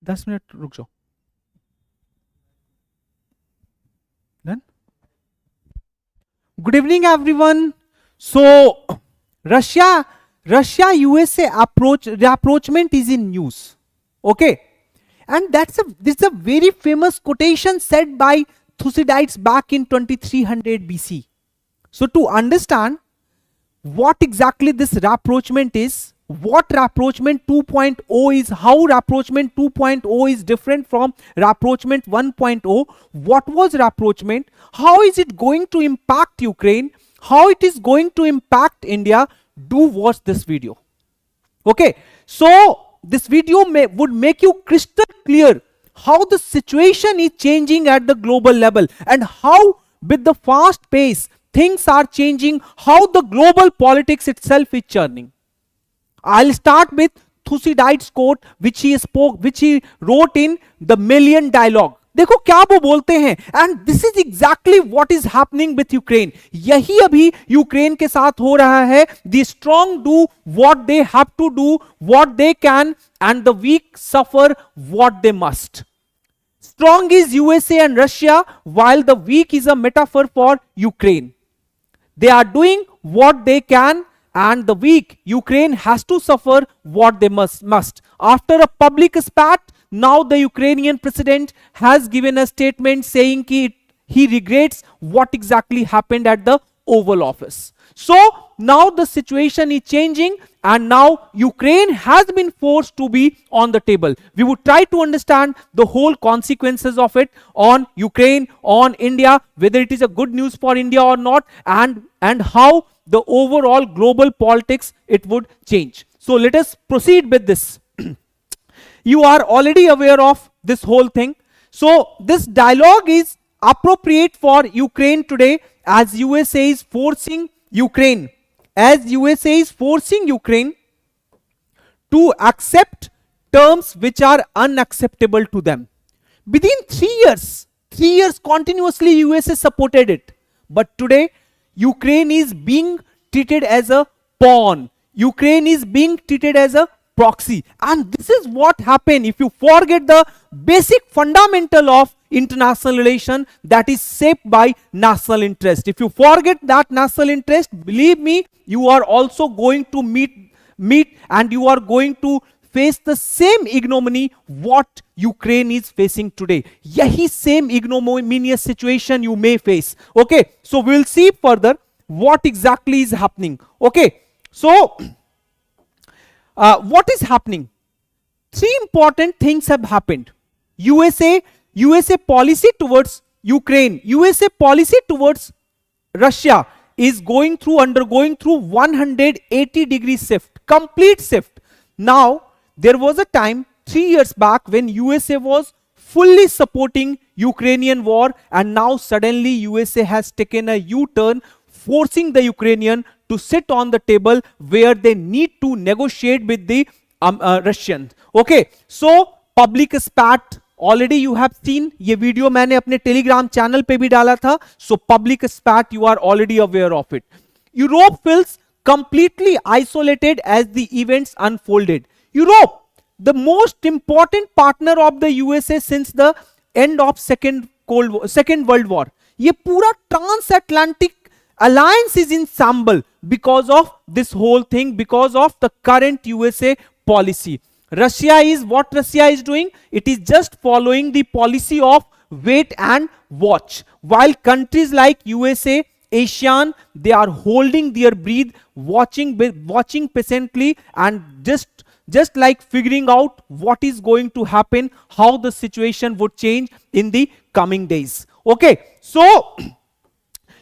10 minute रुक जाओ. Done? Good evening, everyone. So, Russia-USA rapprochement is in news. Okay, and this is a very famous quotation said by Thucydides back in 2300 BC. So, to understand what exactly this rapprochement is, what rapprochement 2.0 is, how rapprochement 2.0 is different from rapprochement 1.0, what was rapprochement, how is it going to impact Ukraine, how it is going to impact India, do watch this video. Okay, so this video would make you crystal clear how the situation is changing at the global level and how with the fast pace things are changing, how the global politics itself is churning. I'll start with Thucydides quote which he wrote in the Million Dialogue. देखो क्या वो बोलते हैं, and this is exactly what is happening with Ukraine. यही अभी Ukraine के साथ हो रहा है. The strong do what they have to do, what they can, and the weak suffer what they must. Strong is USA and Russia, while the weak is a metaphor for Ukraine. They are doing what they can, and the weak, Ukraine, has to suffer what they must. After a public spat, now the Ukrainian president has given a statement saying that he regrets what exactly happened at the Oval Office. So now the situation is changing and now Ukraine has been forced to be on the table. We would try to understand the whole consequences of it on Ukraine, on India, whether it is a good news for India or not, and how the overall global politics it would change. So let us proceed with this. You are already aware of this whole thing. So this dialogue is appropriate for Ukraine today as USA is forcing Ukraine. As USA is forcing Ukraine to accept terms which are unacceptable to them. Within 3 years continuously USA supported it. But today Ukraine is being treated as a pawn. Ukraine is being treated as a proxy. And this is what happened if you forget the basic fundamental of international relation, that is shaped by national interest. If you forget that national interest, believe me, you are also going to meet and you are going to face the same ignominy what Ukraine is facing today. Yahi same ignominious situation you may face. Okay, so we'll see further what exactly is happening. Okay, so what is happening? 3 important things have happened. USA policy towards Ukraine, USA policy towards Russia is undergoing through 180-degree shift, complete shift. Now, there was a time 3 years back when USA was fully supporting Ukrainian war, and now suddenly USA has taken a U-turn, forcing the Ukrainian to sit on the table where they need to negotiate with the Russians. Okay, so public spat already you have seen. ये video मैंने अपने Telegram channel पे भी डाला था. So public spat you are already aware of it. Europe feels completely isolated as the events unfolded. Europe, the most important partner of the USA since the end of Second World War. ये पूरा transatlantic alliance is in shambles because of this whole thing, because of the current USA policy. Russia is doing? It is just following the policy of wait and watch. While countries like USA, ASEAN, they are holding their breath, watching patiently and just like figuring out what is going to happen, how the situation would change in the coming days. Okay, so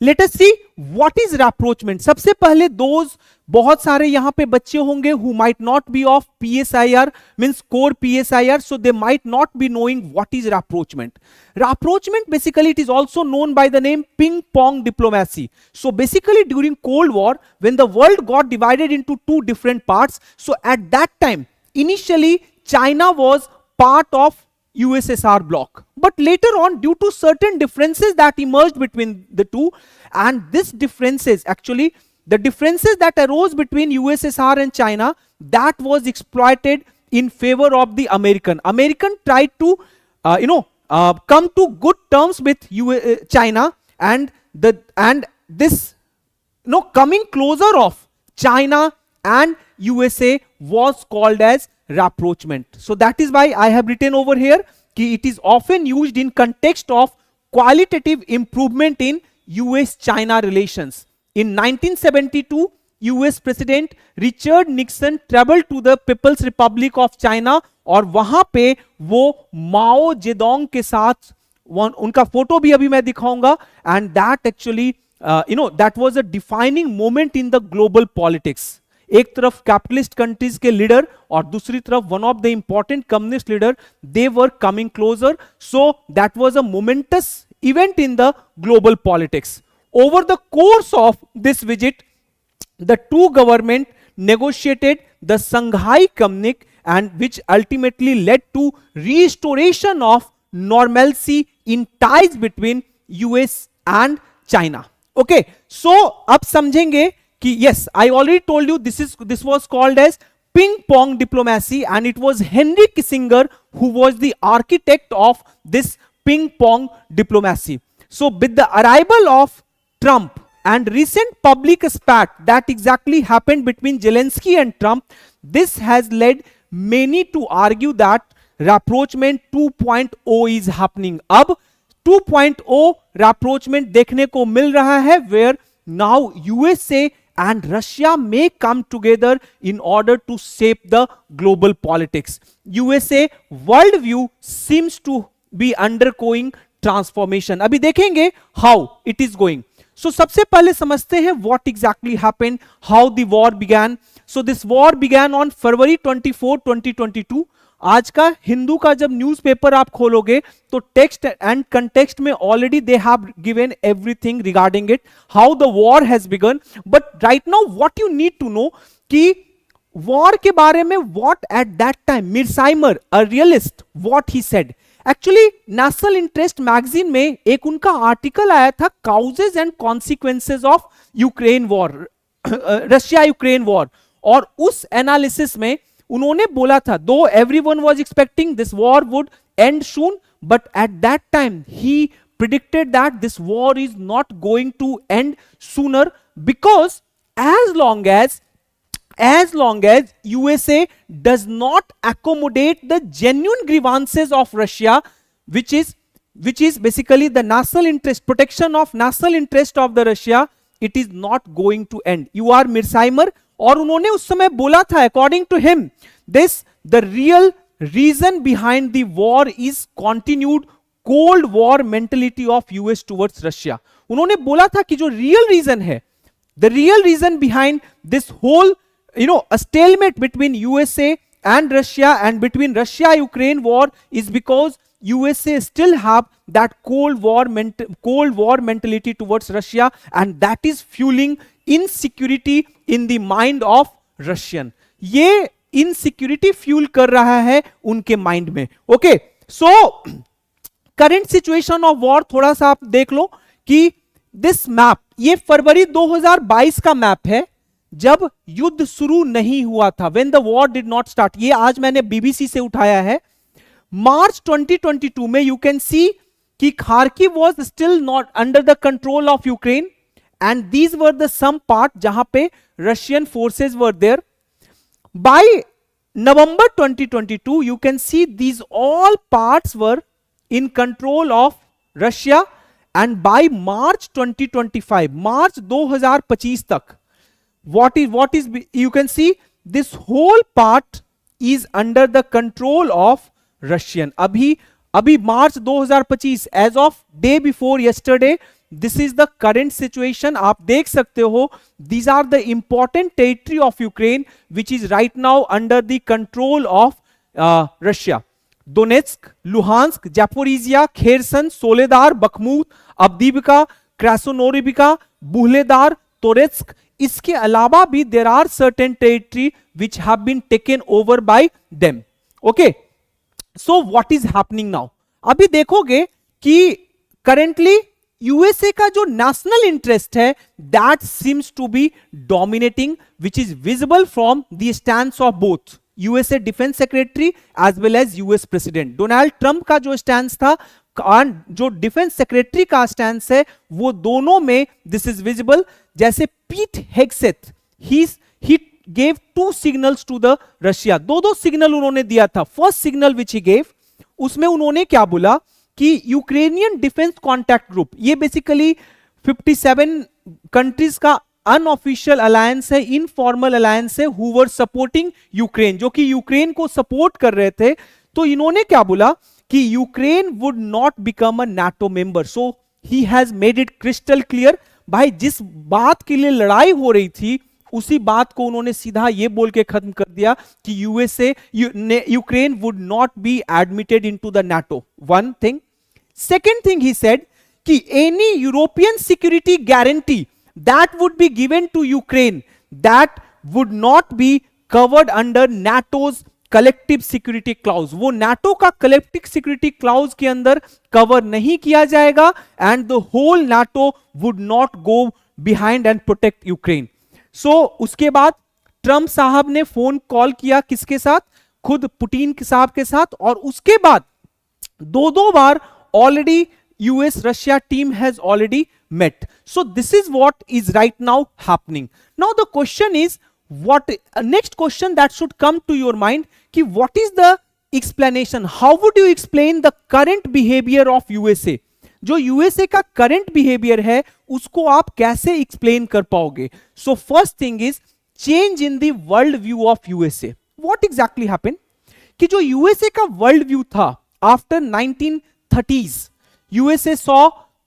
let us see what is rapprochement. सबसे पहले those बहुत सारे यहाँ पे बच्चे होंगे who might not be of PSIR, means core PSIR, so they might not be knowing what is rapprochement. Rapprochement basically it is also known by the name ping pong diplomacy. So basically during Cold War, when the world got divided into 2 different parts, so at that time initially China was part of USSR bloc, but later on due to certain differences that emerged between the two, and these differences, actually the differences that arose between USSR and China, that was exploited in favor of the American tried to come to good terms with China, and this coming closer of China and USA was called as rapprochement. So that is why I have written over here कि it is often used in context of qualitative improvement in US-China relations. In 1972, US President Richard Nixon traveled to the People's Republic of China और वहां पे वो माओ Zedong के साथ उनका photo भी अभी मैं दिखाऊंगा, and that actually that was a defining moment in the global politics. एक तरफ कैपिटलिस्ट कंट्रीज के लीडर और दूसरी तरफ one of the important communist leader, they were coming closer. So that was a moments event in the global politics. Over the course of this visit, the two governments negotiated the 𝐮𝐩𝐽𝐸 and which ultimately led to restoration of normalcy in ties between US and China. Okay, so अब समझेंगे कि yes, I already told you this was called as ping pong diplomacy, and it was Henry Kissinger who was the architect of this ping pong diplomacy. So with the arrival of Trump and recent public spat that exactly happened between Zelensky and Trump, this has led many to argue that rapprochement 2.0 is happening. अब 2.0 rapprochement देखने को मिल रहा है, where now USA and Russia may come together in order to shape the global politics. USA worldview seems to be undergoing transformation. अभी देखेंगे how it is going. So सबसे पहले समझते हैं what exactly happened, how the war began. So this war began on February 24, 2022. आज का हिंदू का जब न्यूज़पेपर आप खोलोगे तो टेक्स्ट एंड कंटेक्स्ट में already they have given everything regarding it, how the war has begun. But right now what you need to know कि war के बारे में what at that time Mearsheimer a realist what he said. Actually national interest magazine में एक उनका article आया था, causes and consequences of Ukraine war, Russia Ukraine war, और उस एनालिसिस में उन्होंने बोला था, दो everyone was expecting this war would and soon, but at that time he predicted that this war is not going to end sooner, because as long as USA does not accommodate the genuine grievances of Russia, which is basically the national interest, protection of national interest of the Russia, it is not going to end. You are Mirsaimer, और उन्होंने उस समय बोला था, according to him, this the real reason behind the war is continued cold war mentality of US towards Russia. उन्होंने बोला था कि जो रियल रीजन है, the real reason behind this whole a stalemate between USA and Russia and between Russia-Ukraine war is because USA still have that cold war mentality towards Russia, and that is fueling insecurity in the mind of Russian. ये insecurity fuel कर रहा है उनके mind में. Okay, so current situation of war थोड़ा सा आप देख लो कि this map, ये फरवरी 2022 का मैप है जब युद्ध शुरू नहीं हुआ था, when the war did not start. ये आज मैंने बीबीसी से उठाया है. मार्च 2022 में यू कैन सी कि Kharkiv was still not under the control of Ukraine, and these were the some part जहां पे Russian forces were there. By November 2022 you can see these all parts were in control of Russia, and by March 2025, मार्च 2025 तक what is you can see this whole part is under the control of Russian. अभी मार्च 2025 as of day before yesterday, this is the current situation. आप देख सकते हो, these are the important territory of Ukraine which is right now under the control of Russia. Donetsk, Luhansk, Zaporizhia, Kherson, Soledar, Bakhmut, Avdiivka, Krasnohorivka, Buhledar, Toretsk. इसके अलावा भी there are certain territory which have been taken over by them. Okay, so what is happening now? अभी देखोगे कि currently USA का जो national interest है, that seems to be dominating, which is visible from the stance of both USA defence secretary as well as US president. Donald Trump का जो stand था, जो डिफेंस सेक्रेटरी का स्टैंड है, वो दोनों में दिस इज विजिबल। जैसे Pete Hegseth, he gave 2 signals to the Russia, दो सिग्नल उन्होंने दिया था। First signal which he gave, उसमें उन्होंने क्या बोला कि यूक्रेनियन डिफेंस कॉन्टैक्ट ग्रुप, ये बेसिकली 57 कंट्रीज का अनऑफिशियल अलायंस है, इनफॉर्मल अलायंस है, हु वर सपोर्टिंग यूक्रेन, जो कि यूक्रेन को सपोर्ट कर रहे थे। तो इन्होंने क्या बोला कि Ukraine would not become a NATO member. So he has made it crystal clear. भाई जिस बात के लिए लड़ाई हो रही थी, उसी बात को उन्होंने सीधा ये बोल के खत्म कर दिया कि Ukraine would not be admitted into the NATO. One thing. Second thing he said कि any European security guarantee that would be given to Ukraine that would not be covered under NATO's collective security clause, वो NATO का collective security clause के अंदर cover नहीं किया जाएगा, and the whole NATO would not go behind and protect Ukraine. So उसके बाद Trump साहब ने फोन कॉल किया किसके साथ, खुद पुतिन साहब के साथ, और उसके बाद दो बार already US Russia team has already met. So this is what is right now happening. Now the question is, what next question that should come to your mind, कि what is the explanation, how would you explain the current behavior of USA? जो USA का current behavior है, उसको आप कैसे explain कर पाओगे? So first thing is change in the world view of USA. What exactly happened? कि जो USA का world view था after 1930s, USA saw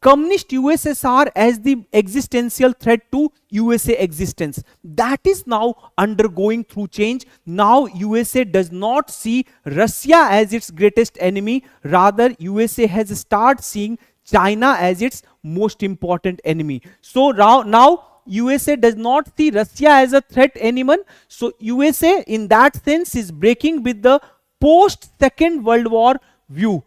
communist USSR as the existential threat to USA existence. That is now undergoing through change. Now USA does not see Russia as its greatest enemy. Rather, USA has started seeing China as its most important enemy. So now USA does not see Russia as a threat anymore. So USA in that sense is breaking with the post Second World War view.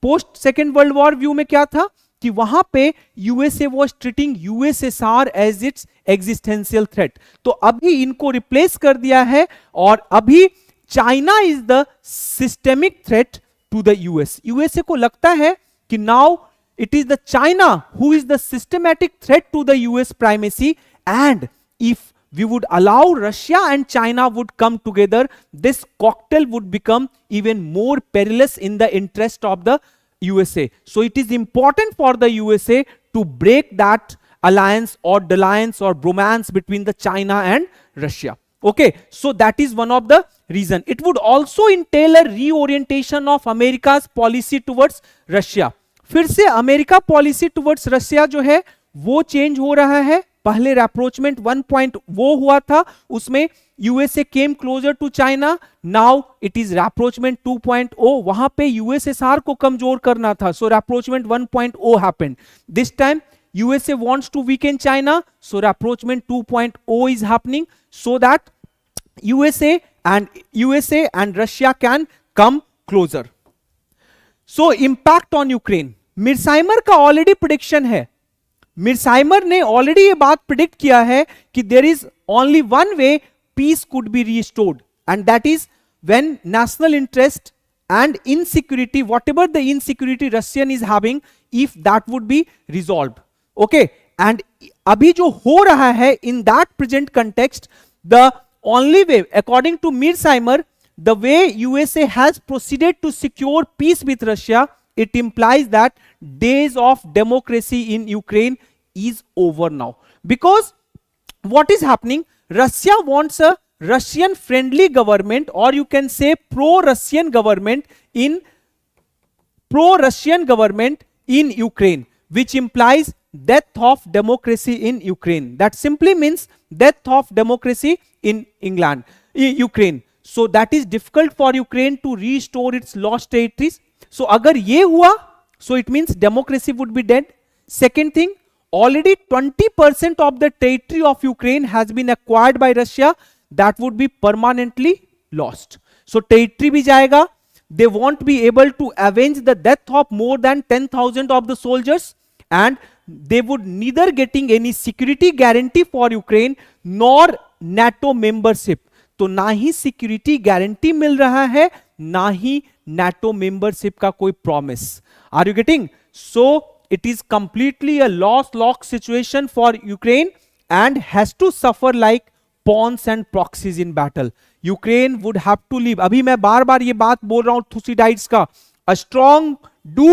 Post second world war view में क्या था कि वहां पे USA was treating USSR as its existential threat. तो अभी इनको replace कर दिया है, और अभी China is the systemic threat to the US. USA को लगता है कि now it is the China who is the systematic threat to the US primacy, and if we would allow Russia and China would come together, this cocktail would become even more perilous in the interest of the USA. So it is important for the USA to break that alliance or dalliance or bromance between the China and Russia. Okay, so that is one of the reason. It would also entail a reorientation of America's policy towards Russia. फिर से America policy towards Russia जो है वो change हो रहा है। पहले रैप्रोचमेंट 1 वो हुआ था, उसमें USA came closer to China, now it is rapprochement 2.0, वहां पे यूएसएसआर को कमजोर करना था। So rapprochement 1.0 happened. This time USA wants to weaken China, so rapprochement 2.0 is happening, so that USA and Russia can come closer. So impact on Ukraine, मिर्साइमर का already prediction है। मिर्साइमर ने already ये बात प्रिडिक्ट किया है कि there is only one way peace could be restored, and that is when national interest and insecurity, whatever the insecurity Russian is having, if that would be resolved. Okay, and abhi jo ho raha hai in that present context, the only way according to Mearsheimer, the way USA has proceeded to secure peace with Russia, it implies that days of democracy in Ukraine is over now. Because what is happening, Russia wants a Russian friendly government, or you can say pro-Russian government in Ukraine, which implies death of democracy in Ukraine. That simply means death of democracy in Ukraine. So that is difficult for Ukraine to restore its lost territories. So agar ye hua, so it means democracy would be dead. Second thing, already 20% of the territory of Ukraine has been acquired by Russia. That would be permanently lost. So territory bhi jayega. They won't be able to avenge the death of more than 10,000 of the soldiers, and they would neither getting any security guarantee for Ukraine nor NATO membership. तो ना ही security guarantee मिल रहा है, ना ही NATO membership का कोई promise. Are you getting? So it is completely a lock situation for Ukraine and has to suffer like pawns and proxies in battle. Ukraine would have to leave. अभी मैं बार बार ये बात बोल रहा हूं Thucydides का, a strong do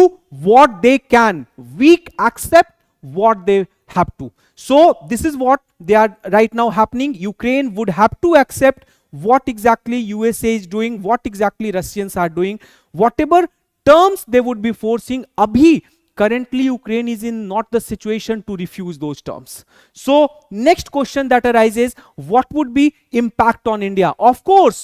what they can, weak accept what they have to. So this is what they are right now happening. Ukraine would have to accept what exactly USA is doing, what exactly Russians are doing, whatever terms they would be forcing. Abhi currently Ukraine is in not the situation to refuse those terms. So next question that arises, what would be impact on India? Of course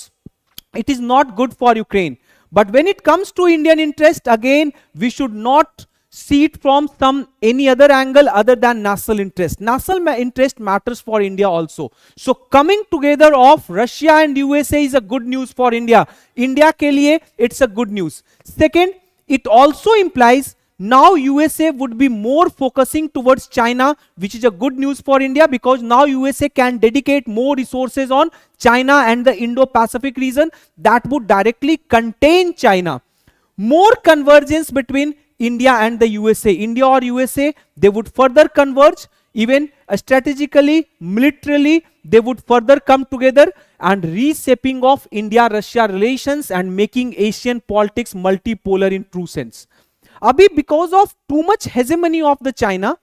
it is not good for Ukraine, but when it comes to Indian interest, again we should not see it from any other angle other than national interest. National interest matters for India also. So coming together of Russia and USA is a good news for India. India ke liye it's a good news. Second, it also implies now USA would be more focusing towards China, which is a good news for India, because now USA can dedicate more resources on China and the Indo-Pacific region that would directly contain China. More convergence between India and the USA. India or USA, they would further converge, even strategically, militarily, they would further come together, and reshaping of India-Russia relations and making Asian politics multipolar in true sense. Abhi, because of too much hegemony of the China,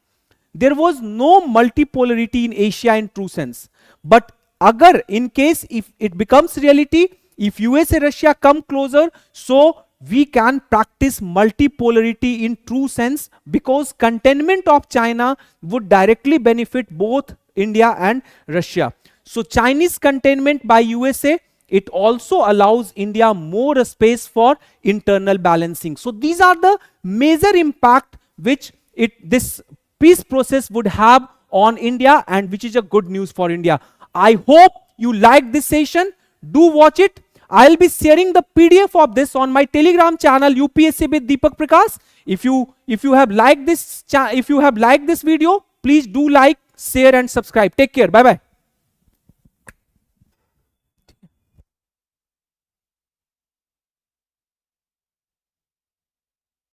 there was no multipolarity in Asia in true sense. But agar in case if it becomes reality, if USA Russia come closer, so we can practice multipolarity in true sense, because containment of China would directly benefit both India and Russia. So Chinese containment by USA, it also allows India more space for internal balancing. So these are the major impact which this peace process would have on India, and which is a good news for India. I hope you like this session. Do watch it. I'll be sharing the PDF of this on my Telegram channel, UPSC with Deepak Prakash. If you have liked this video, please do like, share and subscribe. Take care. Bye bye.